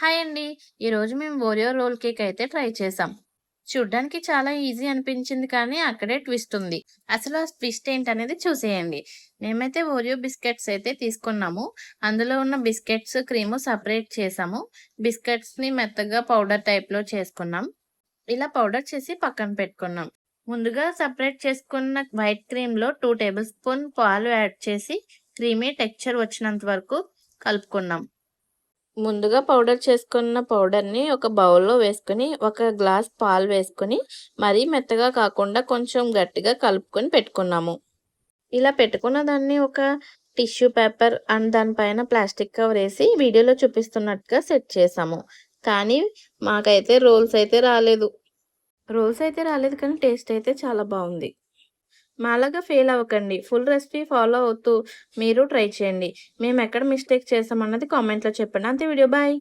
Hi అండి. ఈరోజు మేము ఓరియో రోల్ కేక్ అయితే ట్రై చేసాం. చూడ్డానికి చాలా ఈజీ అనిపించింది కానీ అక్కడే ట్విస్ట్ ఉంది. అసలు ఆ ట్విస్ట్ ఏంటనేది చూసేయండి. మేమైతే ఓరియో బిస్కెట్స్ అయితే తీసుకున్నాము. అందులో ఉన్న బిస్కెట్స్, క్రీము సెపరేట్ చేసాము. బిస్కెట్స్‌ని మెత్తగా పౌడర్ టైప్‌లో చేసుకున్నాం. ఇలా పౌడర్ చేసి పక్కన పెట్టుకున్నాం. ముందుగా సెపరేట్ చేసుకున్న వైట్ క్రీమ్‌లో 2 టేబుల్ స్పూన్ పాలు యాడ్ చేసి క్రీమీ టెక్స్చర్ వచ్చినంత వరకు కలుపుకున్నాం. ముందుగా పౌడర్ చేసుకున్న పౌడర్‌ని ఒక బౌల్‌లో వేసుకొని, ఒక గ్లాస్ పాలు వేసుకొని, మరీ మెత్తగా కాకుండా కొంచెం గట్టిగా కలుపుకొని పెట్టుకున్నాము. ఇలా పెట్టుకున్న దాన్ని ఒక టిష్యూ పేపర్ అండ్ దానిపైన ప్లాస్టిక్ కవర్ ఏసి వీడియోలో చూపిస్తున్నట్టుగా సెట్ చేసాము. కానీ మాకైతే రోల్స్ అయితే రాలేదు కానీ టేస్ట్ అయితే చాలా బావుంది. మాలాగా ఫెయిల్ అవ్వకండి. ఫుల్ రెసిపీ ఫాలో అవుతూ మీరు ట్రై చేయండి. మేమెక్కడ మిస్టేక్ చేశామన్నది కామెంట్‌లో చెప్పండి. అంతే వీడియో బాయ్.